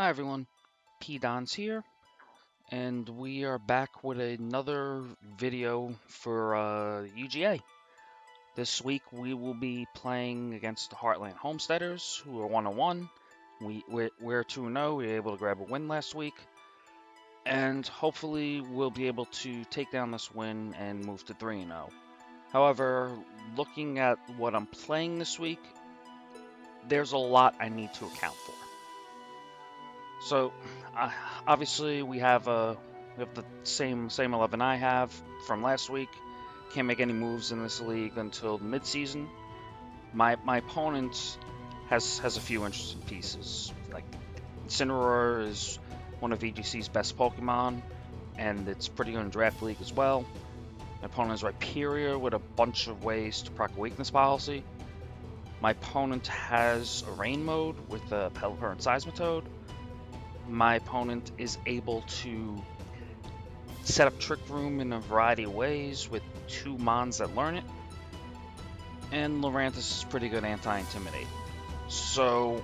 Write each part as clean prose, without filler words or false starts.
Hi everyone, P-Don's here, and we are back with another video for UGA. This week we will be playing against the Heartland Homesteaders, who are 1-1. We're 2-0, we were able to grab a win last week, and hopefully we'll be able to take down this win and move to 3-0. However, looking at what I'm playing this week, there's a lot I need to account for. So, obviously we have the same 11 I have from last week. Can't make any moves in this league until mid-season. My opponent has a few interesting pieces. Like Incineroar is one of VGC's best Pokemon, and it's pretty good in Draft League as well. My opponent is Rhyperior with a bunch of ways to proc a weakness policy. My opponent has a Rain mode with a Pelipper and Seismitoad. My opponent is able to set up Trick Room in a variety of ways with 2 Mons that learn it. And Lurantis is pretty good anti-intimidate. So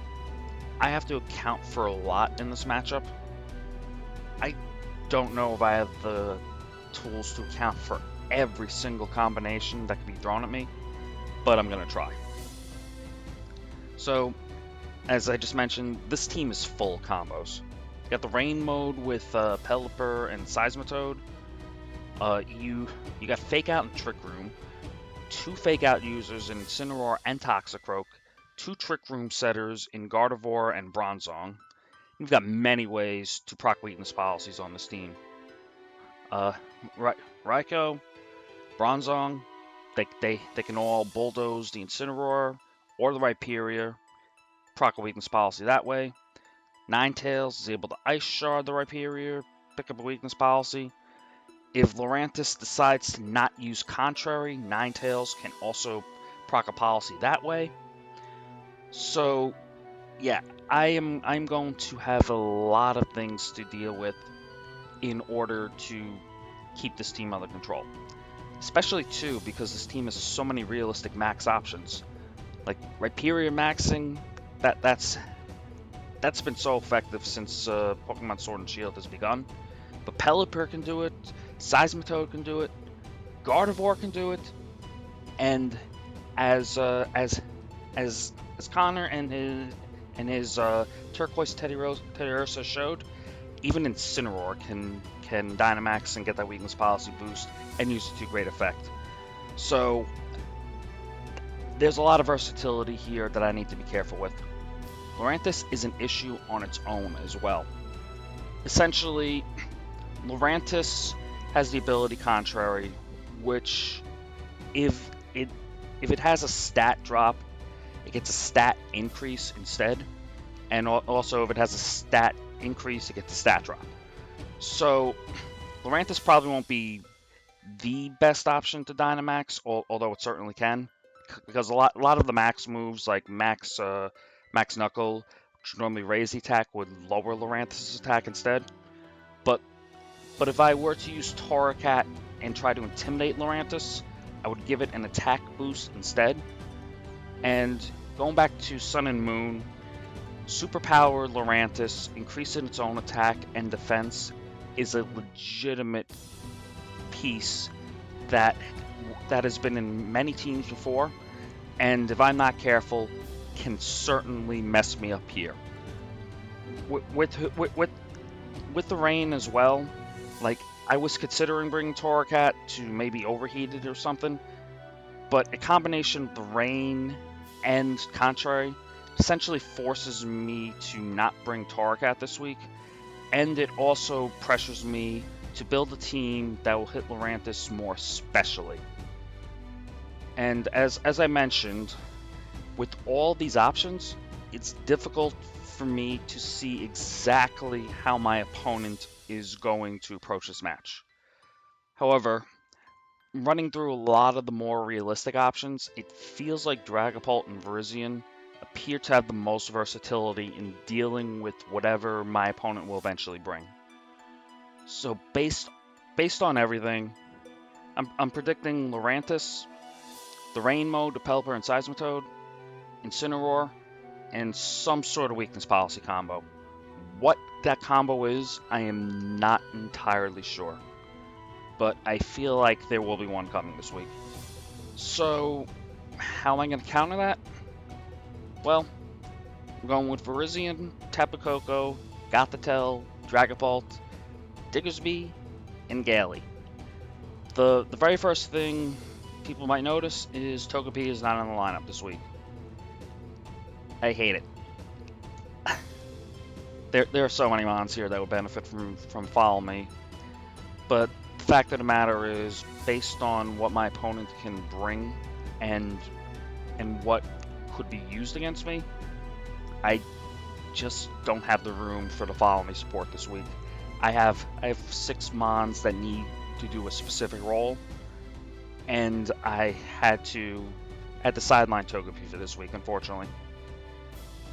I have to account for a lot in this matchup. I don't know if I have the tools to account for every single combination that could be thrown at me, but I'm going to try. So, as I just mentioned, this team is full of combos. You got the Rain mode with Pelipper and Seismitoad. You got Fake Out and Trick Room, 2 Fake Out users in Incineroar and Toxicroak, 2 Trick Room setters in Gardevoir and Bronzong. You've got many ways to proc weakness policies on this team. Raikou, Bronzong, they can all bulldoze the Incineroar or the Rhyperior, proc a weakness policy that way. Ninetales is able to Ice Shard the Rhyperior, pick up a weakness policy. If Lurantis decides to not use Contrary, Ninetales can also proc a policy that way. So, yeah, I'm going to have a lot of things to deal with in order to keep this team under control. Especially, too, because this team has so many realistic max options. Like, Rhyperior maxing, that's been so effective since Pokemon Sword and Shield has begun. But Pelipper can do it, Seismitoad can do it, Gardevoir can do it, and as Connor and his Turquoise Teddiursa showed, even Incineroar can Dynamax and get that weakness policy boost and use it to great effect. So there's a lot of versatility here that I need to be careful with. Lurantis is an issue on its own as well. Essentially, Lurantis has the ability Contrary, which if it has a stat drop, it gets a stat increase instead, and also if it has a stat increase, it gets a stat drop. So Lurantis probably won't be the best option to Dynamax, although it certainly can, because a lot of the max moves like Max Knuckle, which normally raise the attack, would lower Lurantis' attack instead. But if I were to use Torracat and try to intimidate Lurantis, I would give it an attack boost instead. And going back to Sun and Moon, Superpower Lurantis, increasing its own attack and defense, is a legitimate piece that has been in many teams before, and if I'm not careful, can certainly mess me up here. With the Rain as well, like, I was considering bringing Torracat to maybe overheat it or something, but a combination of the Rain and Contrary essentially forces me to not bring Torracat this week, and it also pressures me to build a team that will hit Lurantis more specially. And as I mentioned, with all these options, it's difficult for me to see exactly how my opponent is going to approach this match. However, running through a lot of the more realistic options, it feels like Dragapult and Virizion appear to have the most versatility in dealing with whatever my opponent will eventually bring. So based on everything, I'm predicting Lurantis, the Rain mode, the Pelipper and Seismitoad, Incineroar, and some sort of weakness policy combo. What that combo is, I am not entirely sure. But I feel like there will be one coming this week. So, how am I going to counter that? Well, I'm going with Virizion, Tapu Koko, Gothitelle, Dragapult, Diggersby, and Gaily. The very first thing people might notice is Togepi is not in the lineup this week. I hate it. There are so many mons here that would benefit from following me, but the fact of the matter is, based on what my opponent can bring and what could be used against me, I just don't have the room for the follow me support this week. I have 6 mons that need to do a specific role, and I had to sideline Togepi for this week, unfortunately.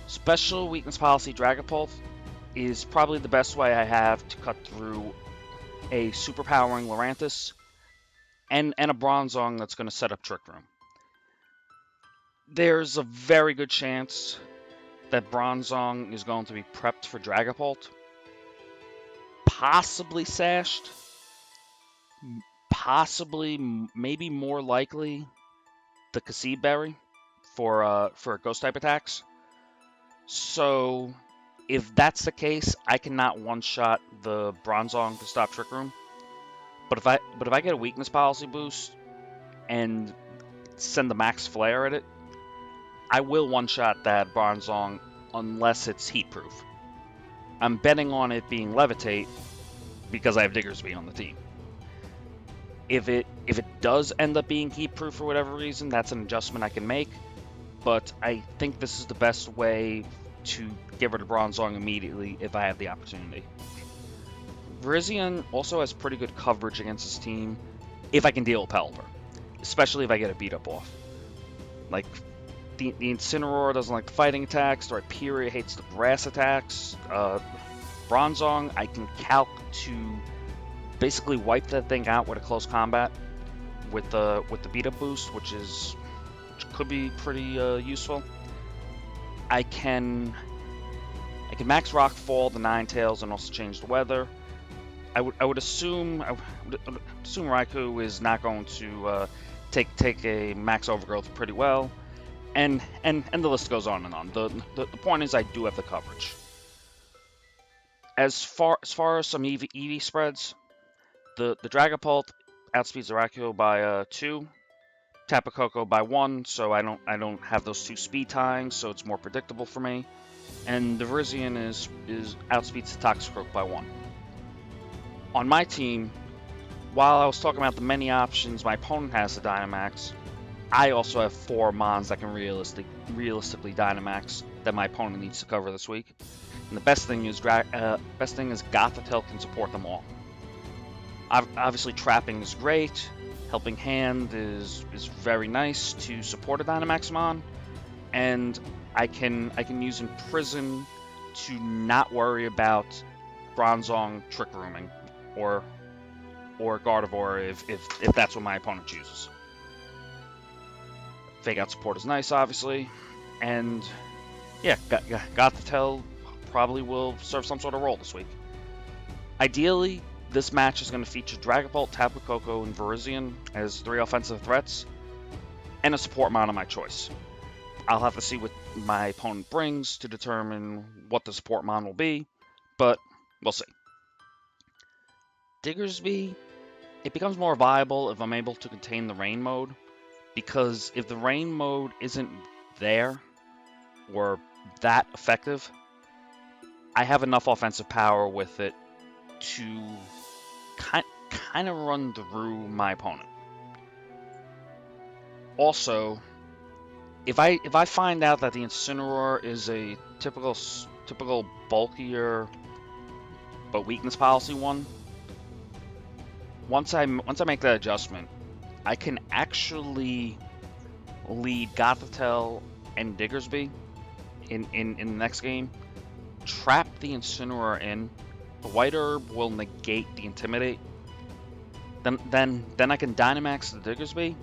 Special weakness policy Dragapult is probably the best way I have to cut through a superpowering Lurantis and a Bronzong that's going to set up Trick Room. There's a very good chance that Bronzong is going to be prepped for Dragapult, possibly sashed, possibly, maybe more likely, the Kasib Berry for Ghost type attacks. So, if that's the case, I cannot one-shot the Bronzong to stop Trick Room. But if I get a weakness policy boost and send the max flare at it, I will one-shot that Bronzong unless it's heat proof. I'm betting on it being Levitate because I have Diggersby on the team. If it does end up being heat proof for whatever reason, that's an adjustment I can make. But I think this is the best way to get rid of Bronzong immediately if I have the opportunity. Virizion also has pretty good coverage against his team if I can deal with Pelipper, especially if I get a beat up off. Like, the Incineroar doesn't like the fighting attacks, the Rhyperior hates the grass attacks. Bronzong, I can calc to basically wipe that thing out with a close combat with the beat up boost, which could be pretty useful. I can max Rockfall the Ninetales and also change the weather. I would assume Raikou is not going to take a max Overgrowth pretty well, and the list goes on and on. The point is, I do have the coverage. As far as some EV spreads, the Dragapult outspeeds the Raikou by 2, Tapu Koko by 1, so I don't have those 2 speed tyings, so it's more predictable for me. And the Virizion is outspeeds the Toxicroak by 1. On my team, while I was talking about the many options my opponent has to Dynamax, I also have 4 mons that can realistically Dynamax that my opponent needs to cover this week. And the best thing is Gothitelle can support them all. Obviously, trapping is great. Helping Hand is very nice to support a Dynamax mon, and I can use Imprison to not worry about Bronzong Trick Rooming or Gardevoir if that's what my opponent chooses. Fake Out support is nice, obviously, and yeah, Gothitelle probably will serve some sort of role this week. Ideally, this match is going to feature Dragapult, Tapu Koko, and Virizion as 3 offensive threats, and a support mon of my choice. I'll have to see what my opponent brings to determine what the support mon will be, but we'll see. Diggersby, it becomes more viable if I'm able to contain the rain mode, because if the rain mode isn't there, or that effective, I have enough offensive power with it to kind of run through my opponent. Also, if I find out that the Incineroar is a typical bulkier but weakness policy one, once I make that adjustment, I can actually lead Gothitelle and Diggersby in the next game, trap the Incineroar in. The White Herb will negate the Intimidate. Then I can Dynamax the Diggersby,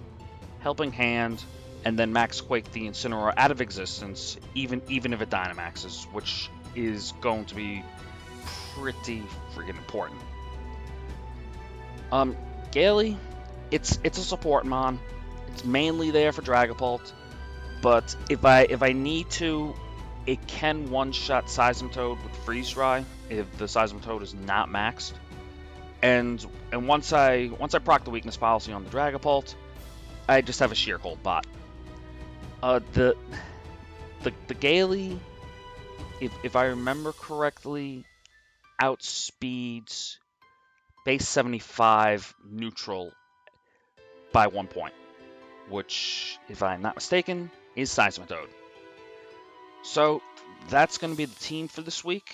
Helping Hand, and then Max Quake the Incineroar out of existence, even if it Dynamaxes, which is going to be pretty freaking important. Gaily, it's a support mon. It's mainly there for Dragapult, but if I need to, it can one-shot Seismitoad with Freeze Dry if the Seismitoad is not maxed. And once I proc the weakness policy on the Dragapult, I just have a Sheer Cold bot. The Gaily, if I remember correctly, outspeeds base 75 neutral by 1 point, which, if I'm not mistaken, is Seismitoad. So that's going to be the team for this week.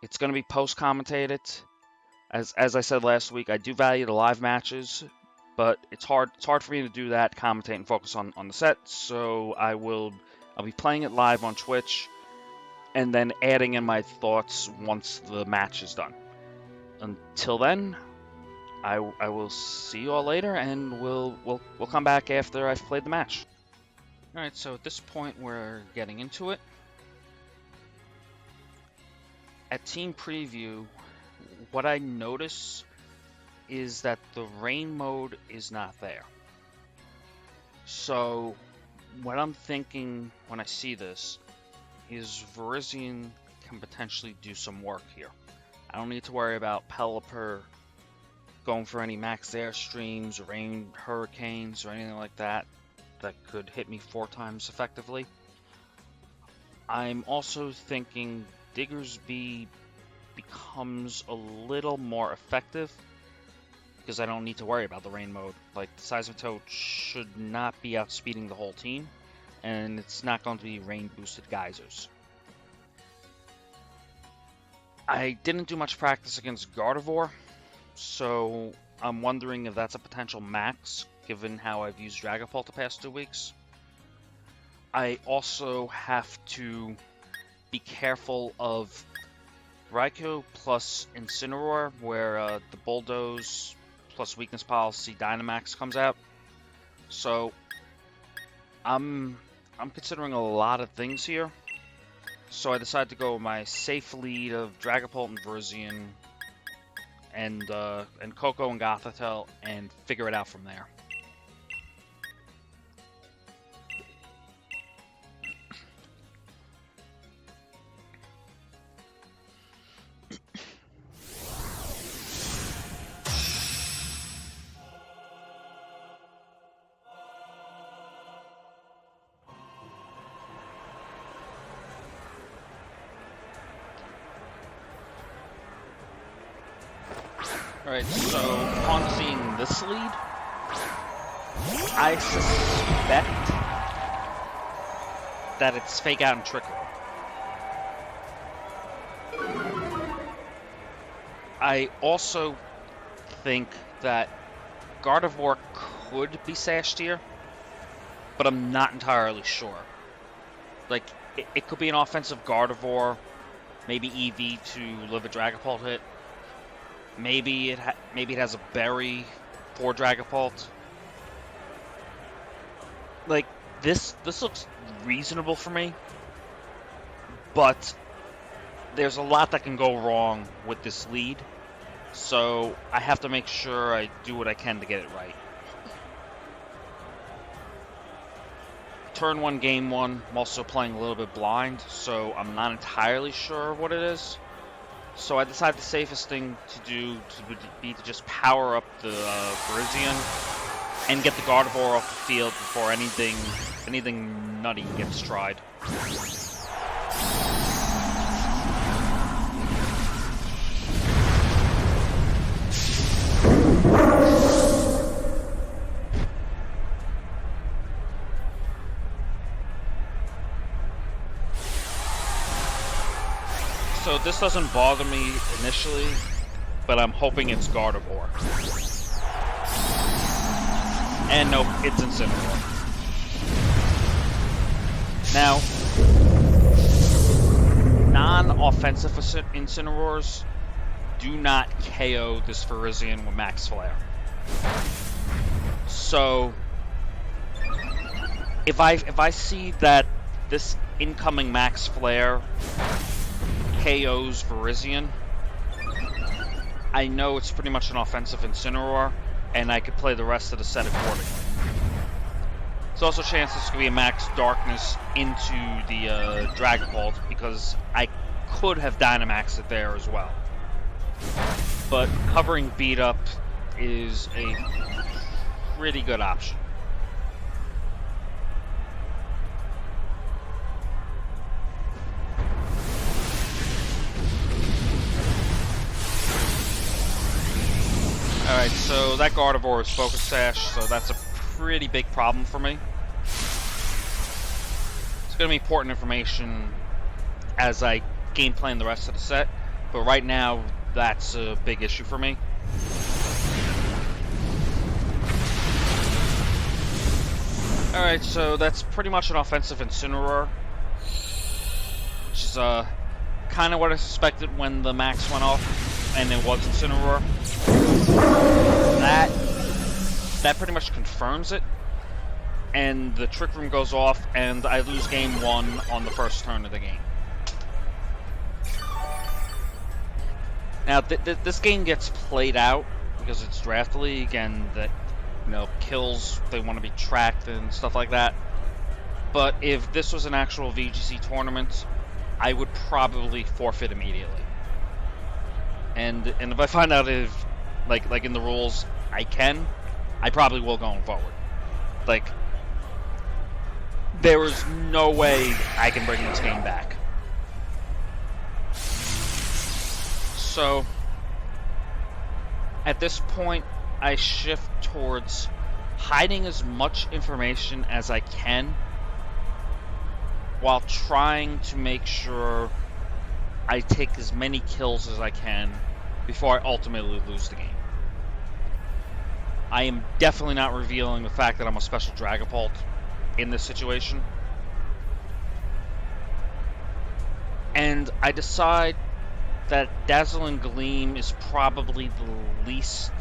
It's going to be post-commentated. As I said last week, I do value the live matches, but it's hard for me to do that, commentate and focus on the set. So I'll be playing it live on Twitch, and then adding in my thoughts once the match is done. Until then, I will see you all later, and we'll come back after I've played the match. All right, so at this point we're getting into it. At team preview, what I notice is that the rain mode is not there. So what I'm thinking when I see this is Virizion can potentially do some work here. I don't need to worry about Pelipper going for any max airstreams, rain hurricanes, or anything like that could hit me 4 times effectively. I'm also thinking Diggersby becomes a little more effective because I don't need to worry about the rain mode. Like, the Seismitoad should not be outspeeding the whole team, and it's not going to be rain boosted geysers. I didn't do much practice against Gardevoir, so I'm wondering if that's a potential max, given how I've used Dragapult the past 2 weeks. I also have to be careful of Raikou plus Incineroar, where the Bulldoze plus Weakness Policy Dynamax comes out. So I'm considering a lot of things here. So I decided to go with my safe lead of Dragapult and Virizion and Koko and Gothitelle and figure it out from there. Alright, so upon seeing this lead, I suspect that it's Fake Out and Trick Roll. I also think that Gardevoir could be sashed here, but I'm not entirely sure. Like, it could be an offensive Gardevoir, maybe EV to live a Dragapult hit. Maybe it has a berry for Dragapult. Like, this looks reasonable for me, but there's a lot that can go wrong with this lead, so I have to make sure I do what I can to get it right. Turn 1, game 1, I'm also playing a little bit blind, so I'm not entirely sure what it is. So I decided the safest thing to do would be to just power up the Virizion and get the Gardevoir off the field before anything nutty gets tried. So this doesn't bother me initially, but I'm hoping it's Gardevoir. And nope, it's Incineroar. Now, non-offensive Incineroars do not KO this Virizion with Max Flare. So, if I see that this incoming Max Flare KOs Virizion, I know it's pretty much an offensive Incineroar, and I could play the rest of the set accordingly. There's also a chance this could be a Max Darkness into the Dragapult, because I could have Dynamaxed it there as well. But covering Beat Up is a pretty good option. Alright, so that Gardevoir is Focus Sash, so that's a pretty big problem for me. It's going to be important information as I game plan the rest of the set, but right now that's a big issue for me. Alright, so that's pretty much an offensive Incineroar, which is kind of what I suspected when the Max went off, and it was Incineroar. That pretty much confirms it, and the Trick Room goes off, and I lose game 1 on the first turn of the game. Now, this game gets played out because it's Draft League, and that, you know, kills, they want to be tracked and stuff like that. But if this was an actual VGC tournament, I would probably forfeit immediately. And if I find out if, like in the rules, I probably will going forward. Like, there is no way I can bring this game back. So, at this point, I shift towards hiding as much information as I can while trying to make sure I take as many kills as I can before I ultimately lose the game. I am definitely not revealing the fact that I'm a special Dragapult in this situation. And I decide that Dazzling Gleam is probably the least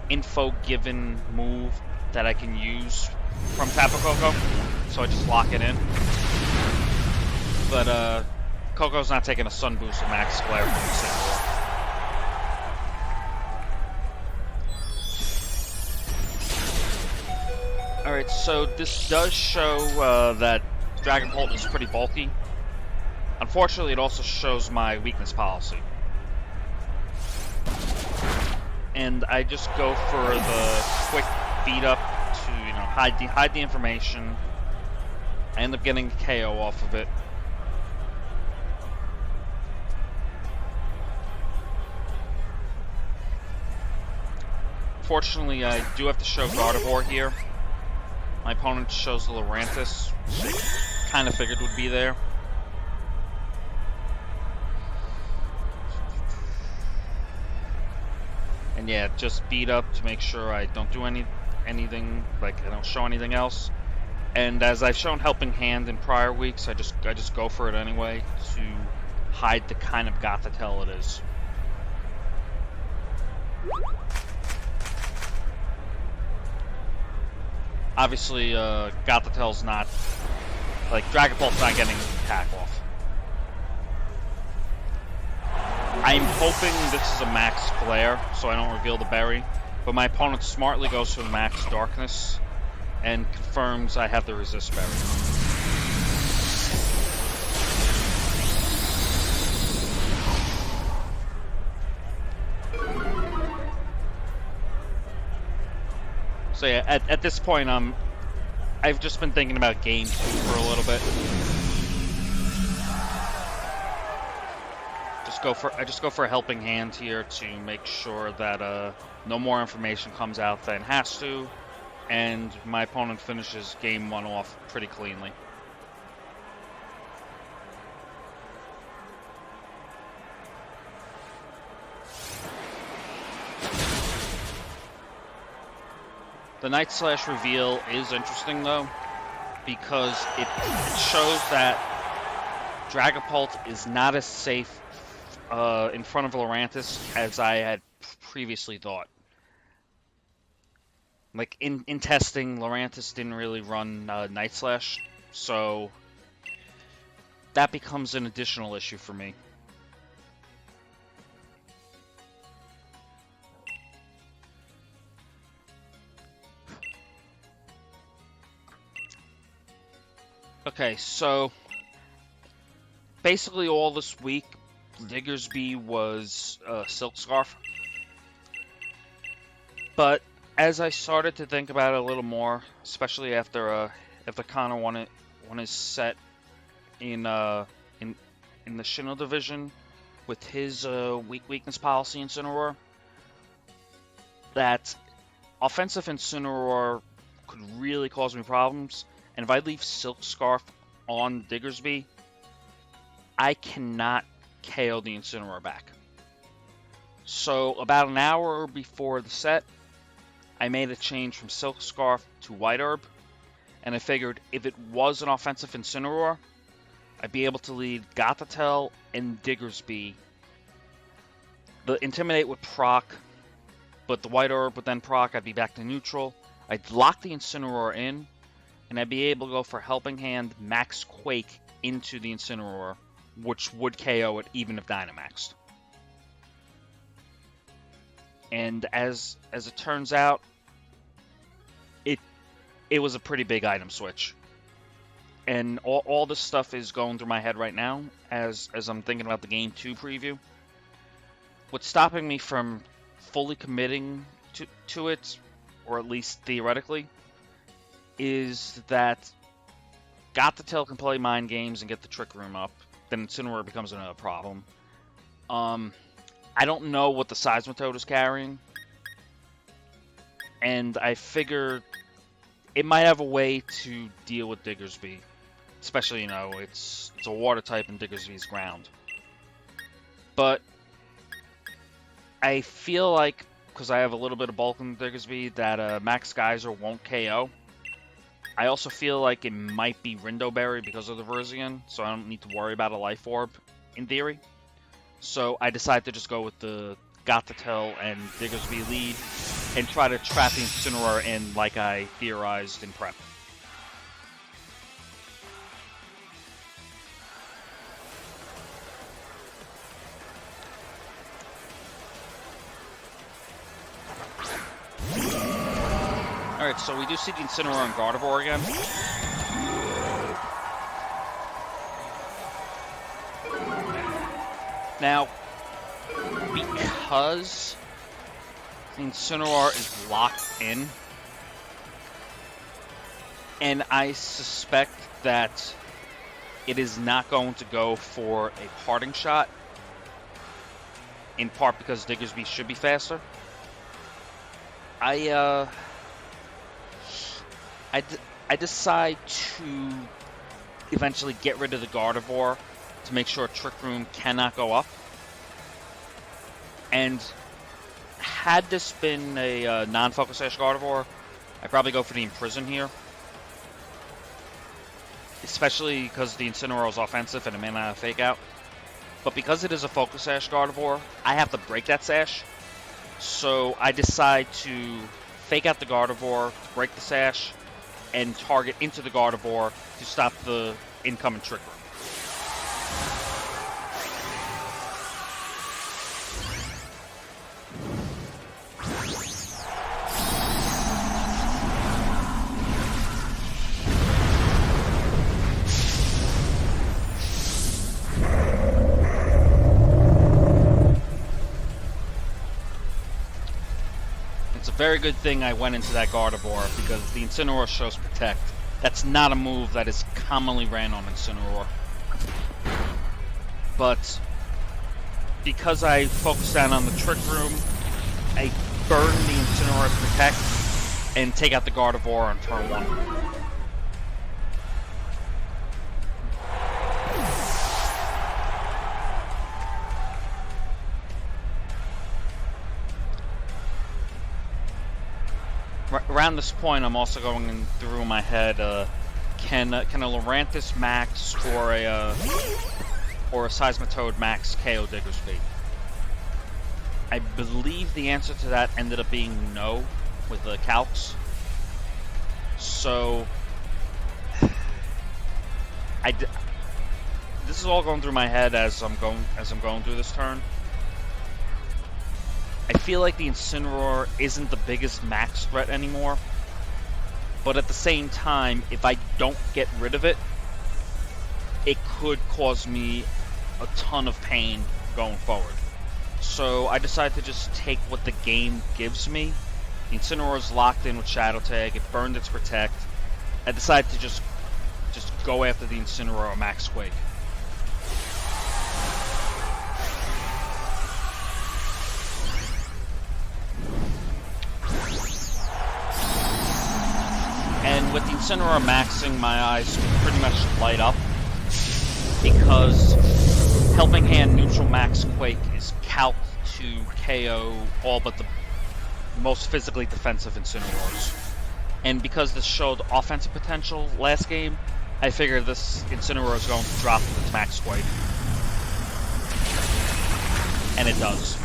info-given move that I can use from Tapu Koko, so I just lock it in. But Coco's not taking a Sun Boost with Max Flare from Incineroar. Alright, so this does show that Dragapult is pretty bulky. Unfortunately, it also shows my weakness policy. And I just go for the quick beat up to, you know, hide the information. I end up getting a KO off of it. Fortunately, I do have to show Gardevoir here. My opponent shows the Lurantis, which I kind of figured would be there. And yeah, just beat up to make sure I don't do anything, like I don't show anything else. And as I've shown Helping Hand in prior weeks, I just go for it anyway to hide the kind of Gothitelle it is. Obviously, Gothitelle's not, like, Dragapult's not getting the attack off. I'm hoping this is a Max Flare, so I don't reveal the berry, but my opponent smartly goes for the Max Darkness and confirms I have the Resist berry. So yeah, at this point, I've just been thinking about game 2 for a little bit. I just go for a Helping Hand here to make sure that no more information comes out than it has to, and my opponent finishes game 1 off pretty cleanly. The Night Slash reveal is interesting, though, because it shows that Dragapult is not as safe in front of Lurantis as I had previously thought. Like, in testing, Lurantis didn't really run Night Slash, so that becomes an additional issue for me. Okay, so basically all this week, Diggersby was Silk Scarf. But as I started to think about it a little more, especially after Connor won his set in in the Shinnle division with his weakness policy Incineroar, that offensive Incineroar could really cause me problems. And if I leave Silk Scarf on Diggersby, I cannot KO the Incineroar back. So about an hour before the set, I made a change from Silk Scarf to White Herb, and I figured if it was an offensive Incineroar, I'd be able to lead Gothitelle and Diggersby. The Intimidate would proc, but the White Herb would then proc, I'd be back to neutral. I'd lock the Incineroar in, and I'd be able to go for Helping Hand, Max Quake into the Incineroar, which would KO it even if Dynamaxed. And as it turns out, it was a pretty big item switch. And all this stuff is going through my head right now as I'm thinking about the Game 2 preview. What's stopping me from fully committing to it, or at least theoretically, is that Gothitelle can play mind games and get the Trick Room up. Then Incineroar becomes another problem. I don't know what the Seismitoad is carrying. And I figure it might have a way to deal with Diggersby. Especially, it's a water type and Diggersby's ground. But I feel like, because I have a little bit of bulk in Diggersby, that Max Geyser won't KO. I also feel like it might be Rindoberry because of the Verzian, so I don't need to worry about a Life Orb, in theory. So I decided to just go with the Gothitelle and Diggersby lead, and try to trap the Incineroar in like I theorized in prep. Alright, so we do see the Incineroar and Gardevoir again. Now, because the Incineroar is locked in, and I suspect that it is not going to go for a parting shot, in part because Diggersby should be faster, I decide to eventually get rid of the Gardevoir to make sure Trick Room cannot go up. And had this been a non-Focus Sash Gardevoir, I'd probably go for the Imprison here. Especially because the Incineroar is offensive and it may not have Fake Out. But because it is a Focus Sash Gardevoir, I have to break that Sash. So I decide to Fake Out the Gardevoir, break the Sash, and target into the Gardevoir to stop the incoming Trick Room. Very good thing I went into that Gardevoir, because the Incineroar shows Protect. That's not a move that is commonly ran on Incineroar. But because I focused down on the Trick Room, I burn the Incineroar's Protect and take out the Gardevoir on turn 1. Around this point, I'm also going through my head, can a Lurantis max or a Seismitoad max KO Diggersby? I believe the answer to that ended up being no with the calcs. So this is all going through my head as I'm going through this turn. I feel like the Incineroar isn't the biggest max threat anymore, but at the same time, if I don't get rid of it, it could cause me a ton of pain going forward. So I decided to just take what the game gives me. The Incineroar is locked in with Shadow Tag. It burned its Protect. I decided to just go after the Incineroar Max Quake. And with the Incineroar maxing, my eyes pretty much light up because Helping Hand Neutral Max Quake is calced to KO all but the most physically defensive Incineroars. And because this showed offensive potential last game, I figured this Incineroar is going to drop its Max Quake. And it does.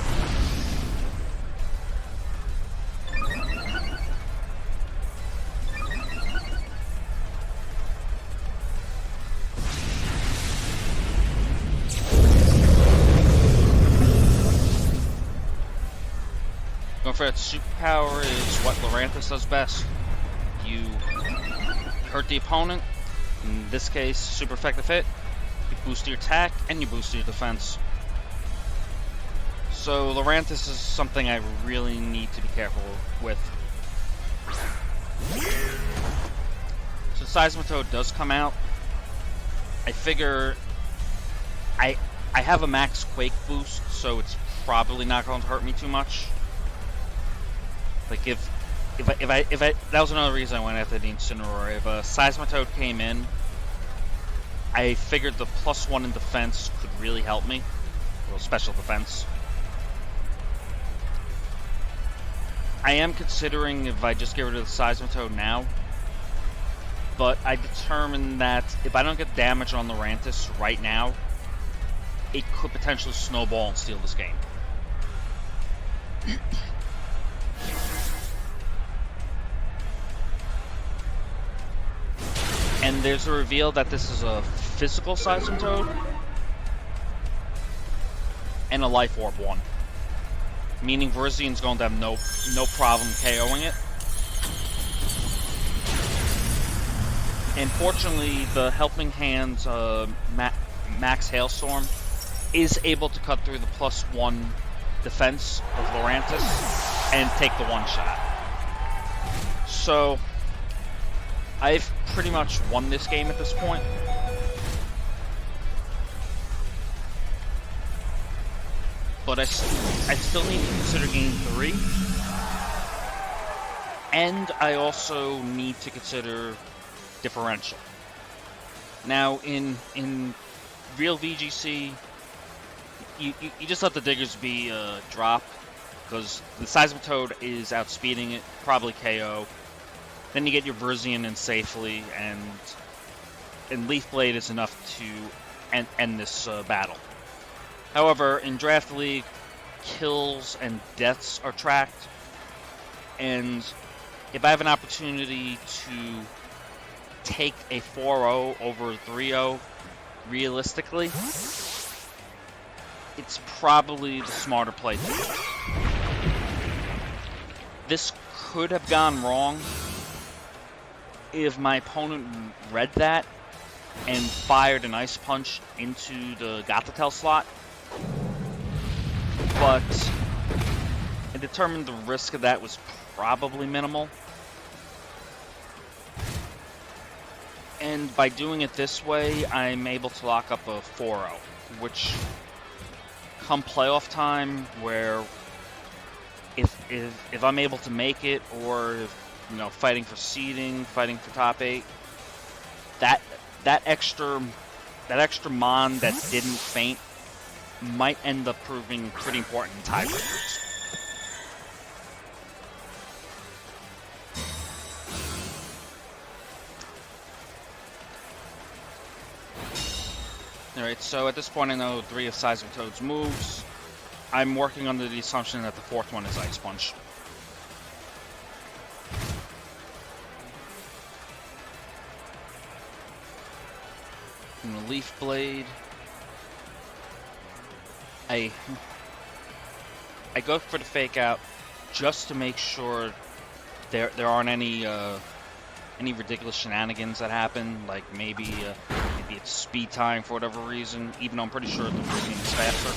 Going for that superpower is what Lurantis does best. You hurt the opponent, in this case, super effective hit, you boost your attack, and you boost your defense. So Lurantis is something I really need to be careful with. So Seismitoad does come out. I figure I have a max Quake boost, so it's probably not going to hurt me too much. Like if I that was another reason I went after the Incineroar. If a Seismitoad came in, I figured the +1 in defense could really help me. Well, special defense. I am considering if I just get rid of the Seismitoad now, but I determined that if I don't get damage on Lurantis right now, it could potentially snowball and steal this game. And there's a reveal that this is a physical Seismitoad and a Life Orb one. Meaning Virizian's going to have no problem KOing it. And fortunately, the Helping Hand's Max Hailstorm is able to cut through the +1 defense of Lurantis and take the one shot. So I've pretty much won this game at this point. But I still need to consider Game 3. And I also need to consider differential. Now, in real VGC, you just let the Diggers be drop, because the Seismitoad is outspeeding it, probably KO. Then you get your Virizian in safely, and Leaf Blade is enough to end this battle. However, in Draft League, kills and deaths are tracked, and if I have an opportunity to take a 4-0 over a 3-0 realistically, it's probably the smarter play to do. This could have gone wrong if my opponent read that and fired an Ice Punch into the Gothitelle slot. But I determined the risk of that was probably minimal. And by doing it this way, I'm able to lock up a 4-0, which come playoff time, where if I'm able to make it, or if, you know, fighting for seeding, fighting for top 8, that extra mon that didn't faint might end up proving pretty important in tiebreakers. Alright, so at this point I know 3 of Seismitoad's moves. I'm working under the assumption that the 4th one is Ice Punch. And the Leaf Blade. I go for the fake out just to make sure there aren't any ridiculous shenanigans that happen, like maybe maybe it's speed time for whatever reason, even though I'm pretty sure the Virizion is faster.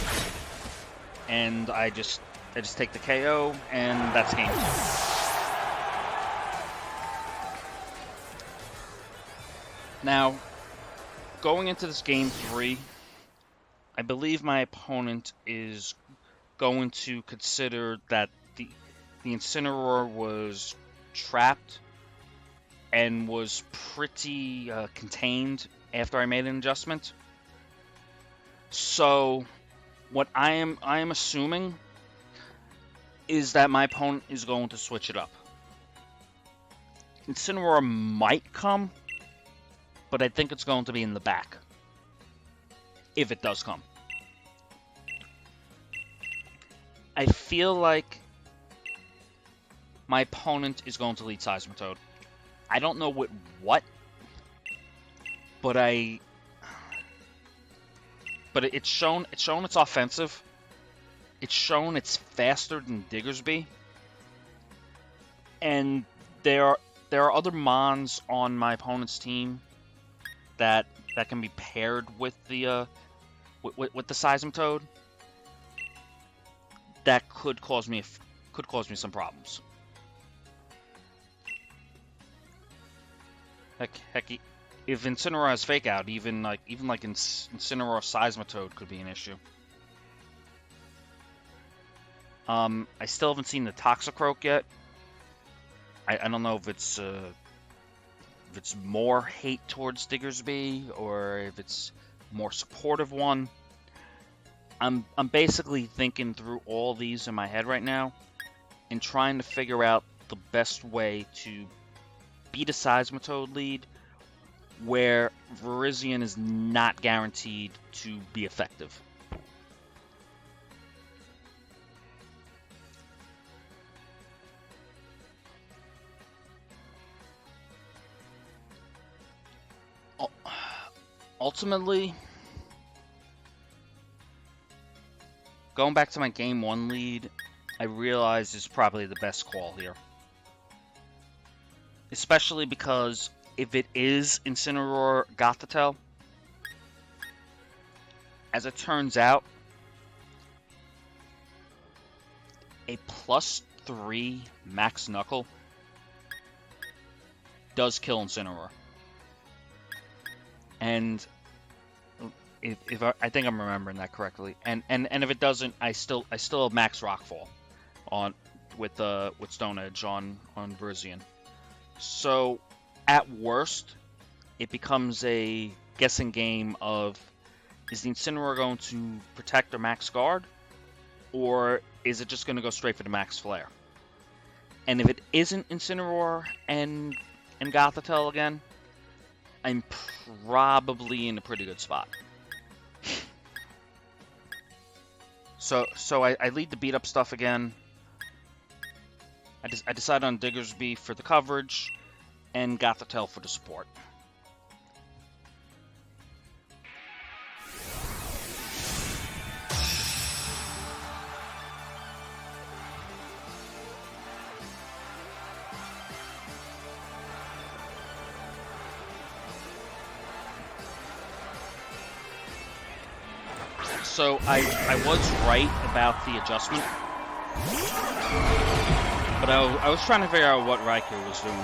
And I just take the KO, and that's game 2. Now, going into this game 3, I believe my opponent is going to consider that the Incineroar was trapped and was pretty contained after I made an adjustment. So what I am assuming is that my opponent is going to switch it up. Incineroar might come, but I think it's going to be in the back, if it does come. I feel like my opponent is going to lead Seismitoad. I don't know with what, but it's shown it's offensive. It's shown it's faster than Diggersby, and there are other mons on my opponent's team that can be paired with the Seismitoad that could cause me some problems. Heck, if Incineroar has Fake Out, even like Incineroar Seismitoad could be an issue. I still haven't seen the Toxicroak yet. I don't know if it's more hate towards Diggersby or if it's more supportive one. I'm basically thinking through all these in my head right now and trying to figure out the best way to beat a Seismitoad lead where Virizion is not guaranteed to be effective. Ultimately, going back to my Game 1 lead, I realize is probably the best call here. Especially because if it is Incineroar Gothitelle, as it turns out, a +3 max knuckle does kill Incineroar. And if I think I'm remembering that correctly, and if it doesn't, I still have max Rockfall on with Stone Edge on Virizion. So at worst, it becomes a guessing game of is the Incineroar going to protect or max guard, or is it just going to go straight for the max flare? And if it isn't Incineroar and Gothitelle again, I'm probably in a pretty good spot. So I lead the beat up stuff again. I decide on Diggersby for the coverage and Gothitelle for the support. So I was right about the adjustment, but I was trying to figure out what Raikou was doing.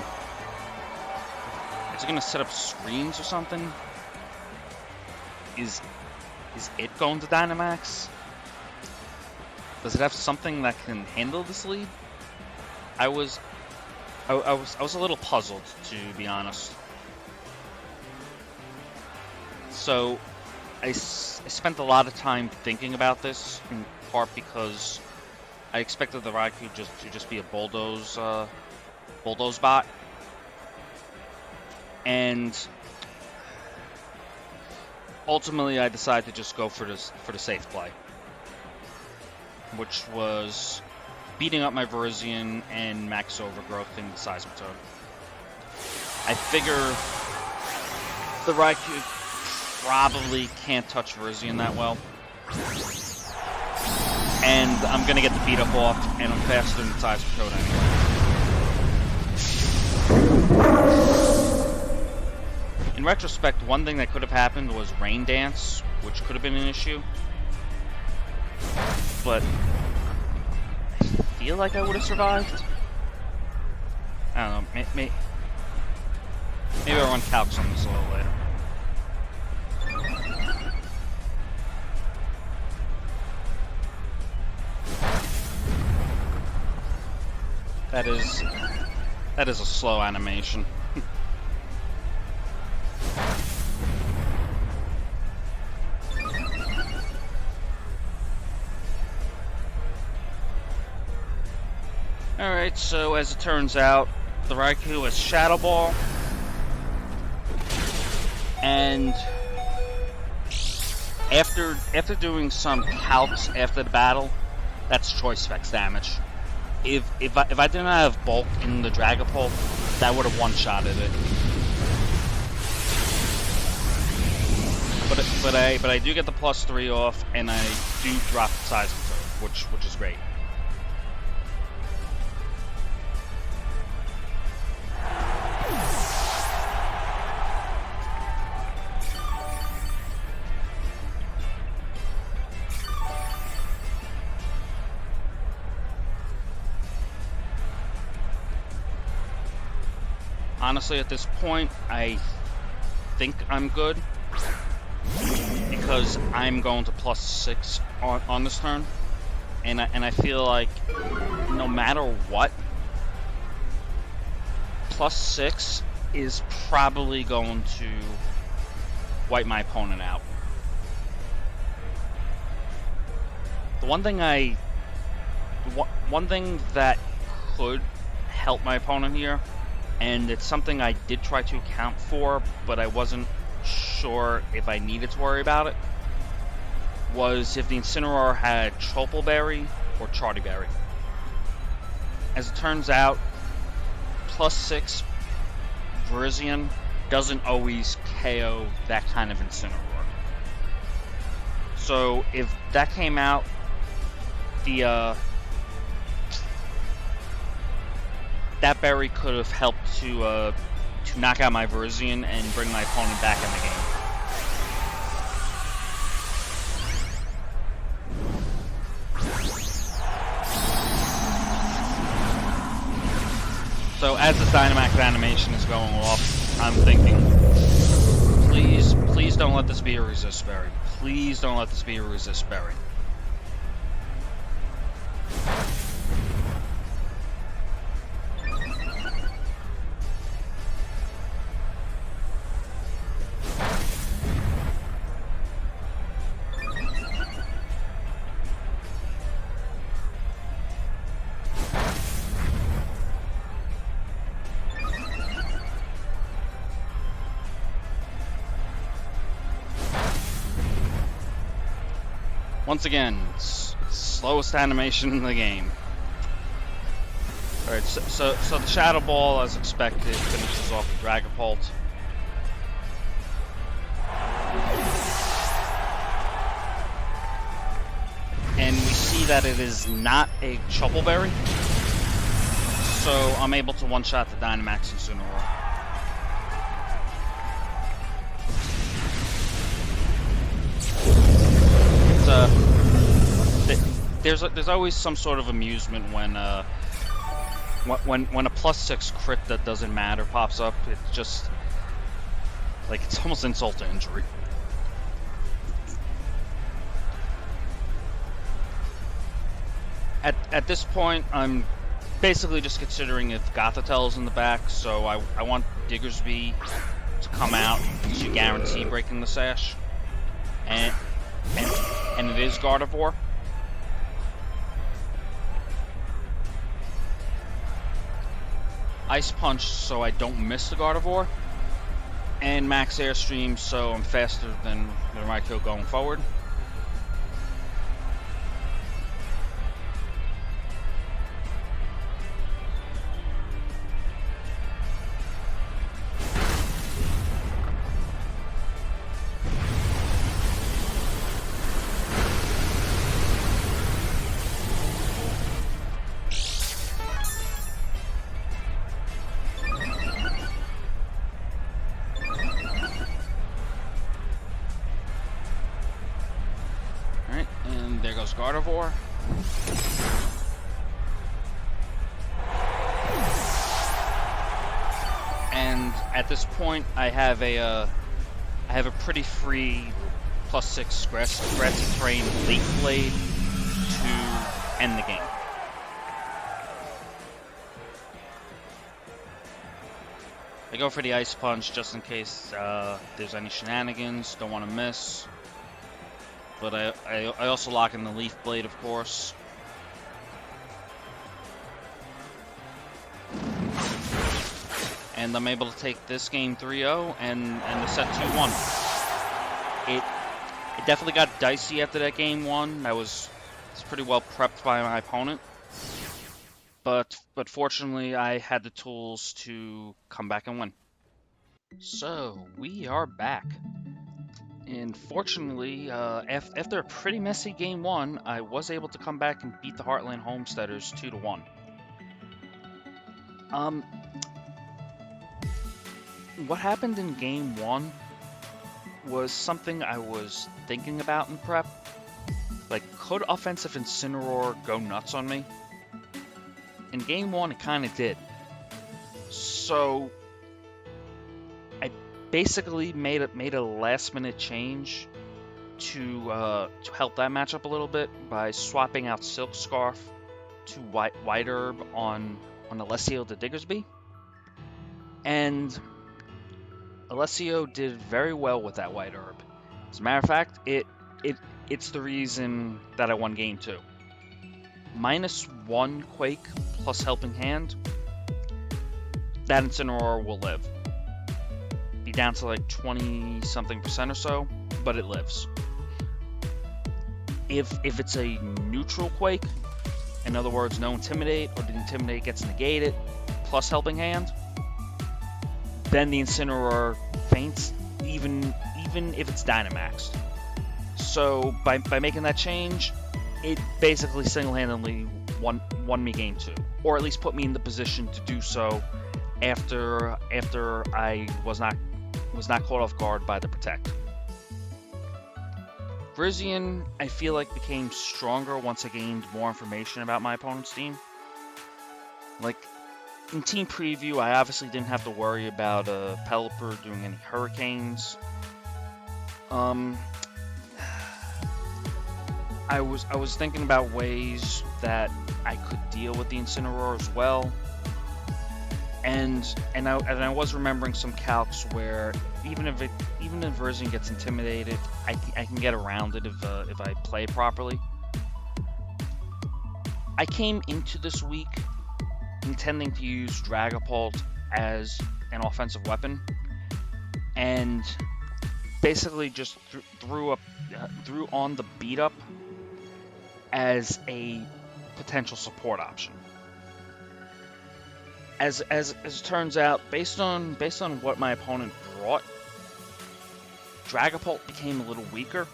Is it going to set up screens or something? Is it going to Dynamax? Does it have something that can handle this lead? I was a little puzzled, to be honest. So I spent a lot of time thinking about this, in part because I expected the Raikou to just be a bulldoze bot, and ultimately I decided to just go for the safe play, which was beating up my Virizion and max overgrowthing the Seismitoad. I figure the Raikou probably can't touch Virizion that well, and I'm gonna get the beat up off, and I'm faster than the Seismitoad anyway. In retrospect, one thing that could have happened was Rain Dance, which could have been an issue. But I feel like I would have survived. I don't know. Maybe I'll run calcs on this a little later. That is a slow animation. Alright, so as it turns out, the Raikou has Shadow Ball. And after doing some calcs after the battle, that's Choice Specs damage. If I didn't have Bulk in the Dragapult, that would have one-shotted it. But I do get the +3 off, and I do drop the Seismic Toad, which is great. Honestly, at this point, I think I'm good, because I'm going to +6 on this turn, and I feel like no matter what, +6 is probably going to wipe my opponent out. The one thing that could help my opponent here, and it's something I did try to account for, but I wasn't sure if I needed to worry about it, was if the Incineroar had Troupple Berry or Charty Berry. As it turns out, +6 Virizion doesn't always KO that kind of Incineroar. So if that came out, that berry could have helped to knock out my Virizion and bring my opponent back in the game. So as the Dynamax animation is going off, I'm thinking, please don't let this be a resist berry. Please don't let this be a resist berry. Once again, slowest animation in the game. Alright, so the Shadow Ball, as expected, finishes off the Dragapult. And we see that it is not a Troupple Berry, so I'm able to one-shot the Dynamax Incineroar. There's always some sort of amusement when a +6 crit that doesn't matter pops up. It's just like it's almost insult to injury. At this point, I'm basically just considering if Gothitel's in the back, so I want Diggersby to come out to guarantee breaking the Sash, and it is Gardevoir. Ice Punch so I don't miss the Gardevoir, and Max Airstream so I'm faster than the Raikou going forward. there goes Gardevoir. And at this point, I have a pretty free +6 grassy terrain Leaf Blade to end the game. I go for the Ice Punch just in case there's any shenanigans. Don't want to miss. But I also lock in the Leaf Blade, of course. And I'm able to take this game 3-0 and the set 2-1. It definitely got dicey after that game 1. It's pretty well prepped by my opponent. But fortunately, I had the tools to come back and win. So, we are back. And fortunately, after a pretty messy game 1, I was able to come back and beat the Heartland Homesteaders 2-1. What happened in game 1 was something I was thinking about in prep. Like, could offensive Incineroar go nuts on me? In game 1, it kind of did. So, I basically made a last-minute change to help that matchup a little bit by swapping out Silk Scarf to White Herb on Alessio the Diggersby. And Alessio did very well with that White Herb. As a matter of fact, it's the reason that I won game 2. -1 Quake plus Helping Hand, that Incineroar will live. Be down to like 20-something% or so, but it lives. If it's a neutral Quake, in other words, no Intimidate, or the Intimidate gets negated, plus Helping Hand, then the Incineroar faints, even if it's Dynamaxed. So by making that change, it basically single-handedly won me game 2, or at least put me in the position to do so after I was not caught off guard by the Protect. Virizion, I feel like, became stronger once I gained more information about my opponent's team. Like, in Team Preview, I obviously didn't have to worry about Pelipper doing any Hurricanes. I was thinking about ways that I could deal with the Incineroar as well, and I was remembering some calcs where even if Virizion gets intimidated, I can get around it if I play properly. I came into this week intending to use Dragapult as an offensive weapon, and basically just threw on the beat up as a potential support option. As it turns out, based on what my opponent brought, Dragapult became a little weaker,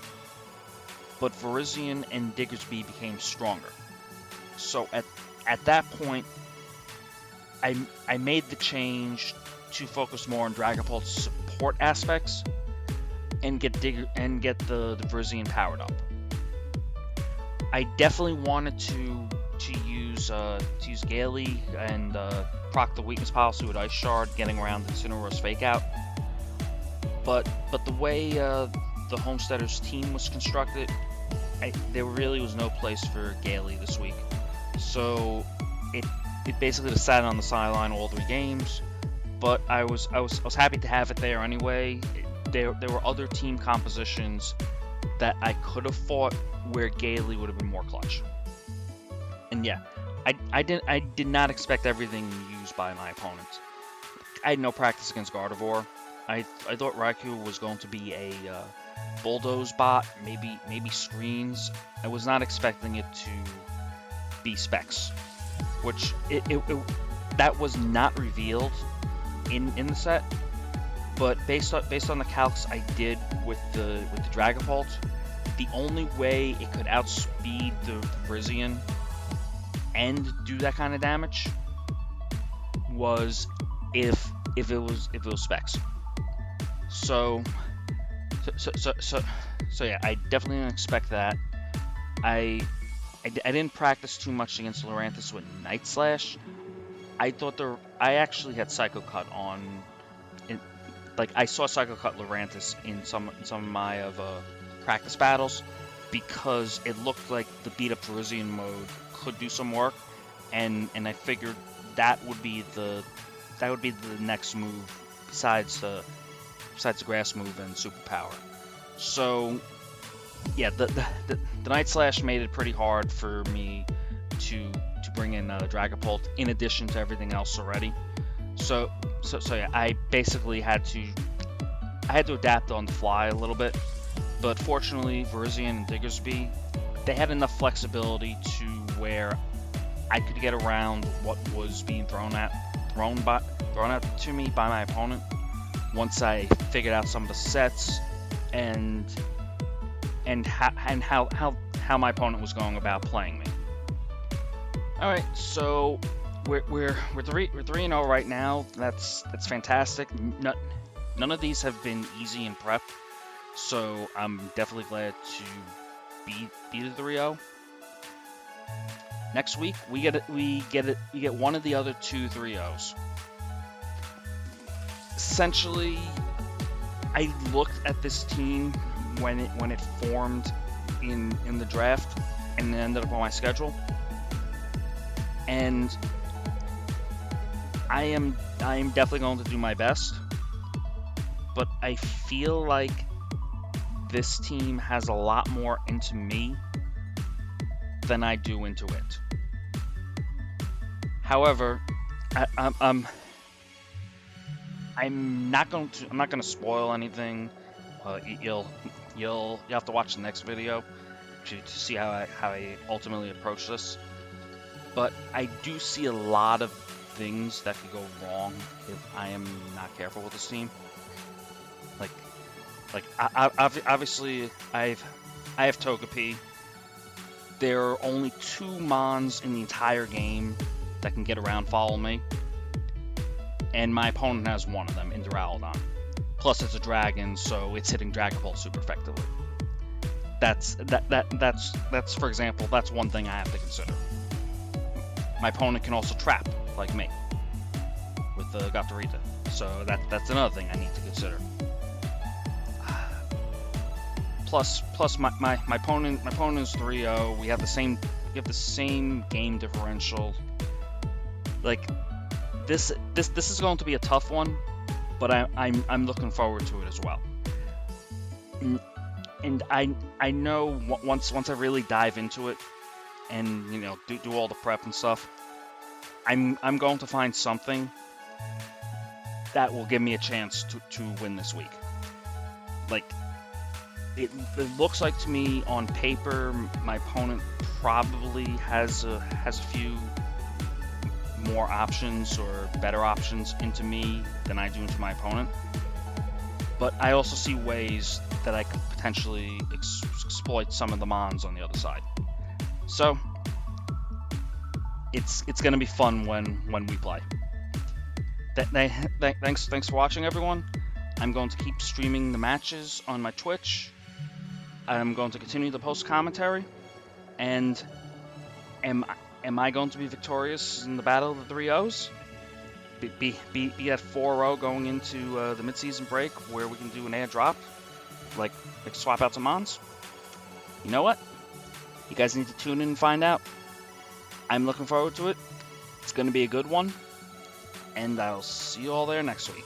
but Virizion and Diggersby became stronger. So at that point, I made the change to focus more on Dragapult's support aspects and get the Virizion powered up. I definitely wanted to use Gaily and proc the weakness policy with Ice Shard, getting around Incineroar's fake out. But the way the Homesteaders team was constructed, there really was no place for Gaily this week. So it basically just sat on the sideline all 3 games. But I was happy to have it there anyway. There were other team compositions that I could have fought where Gaily would have been more clutch. And yeah, I did not expect everything used by my opponent. I had no practice against Gardevoir. I thought Raikou was going to be a bulldoze bot, maybe screens. I was not expecting it to be specs, which that was not revealed in the set. But based on the calcs I did with the Dragapult, the only way it could outspeed the Virizion and do that kind of damage was if it was specs. So yeah, I definitely didn't expect that. I didn't practice too much against Lurantis with Night Slash. I actually had Psycho Cut on. Like I saw Psycho Cut Lurantis in some of my practice battles because it looked like the beat up Virizion mode could do some work, and I figured that would be the next move besides the grass move and superpower. So yeah, the Night Slash made it pretty hard for me to bring in Dragapult in addition to everything else already. So yeah, I basically had to adapt on the fly a little bit. But fortunately, Virizion and Diggersby, they had enough flexibility to where I could get around what was being thrown out to me by my opponent once I figured out some of the sets and how my opponent was going about playing me. All right, so we're 3-0 right now. That's fantastic. None of these have been easy in prep, so I'm definitely glad to beat a 3-0. Next week we get one of the other two 3-0s. Essentially, I looked at this team when it formed in the draft and it ended up on my schedule, and I am definitely going to do my best, but I feel like this team has a lot more into me than I do into it. However, I'm not going to spoil anything. You'll have to watch the next video to see how I ultimately approach this. But I do see a lot of things that could go wrong if I am not careful with this team. Obviously I have Togepi. There are only 2 Mons in the entire game that can get around follow me, and my opponent has one of them in Duraludon. Plus it's a dragon, so it's hitting Dragapult super effectively. That's for example, that's one thing I have to consider. My opponent can also trap like me with the Gothorita, so that's another thing I need to consider. Plus my opponent's 3-0. We have the same game differential. Like this is going to be a tough one, but I'm looking forward to it as well. And I know once I really dive into it and do all the prep and stuff, I'm going to find something that will give me a chance to win this week. Like it looks like to me on paper my opponent probably has a few more options or better options into me than I do into my opponent. But I also see ways that I could potentially exploit some of the Mons on the other side. So it's going to be fun when we play. Thanks for watching, everyone. I'm going to keep streaming the matches on my Twitch. I'm going to continue to post commentary. And am I going to be victorious in the battle of the 3-0s? Be at 4-0 going into the mid-season break where we can do an air drop, like swap out some Mons? You know what? You guys need to tune in and find out. I'm looking forward to it. It's going to be a good one. And I'll see you all there next week.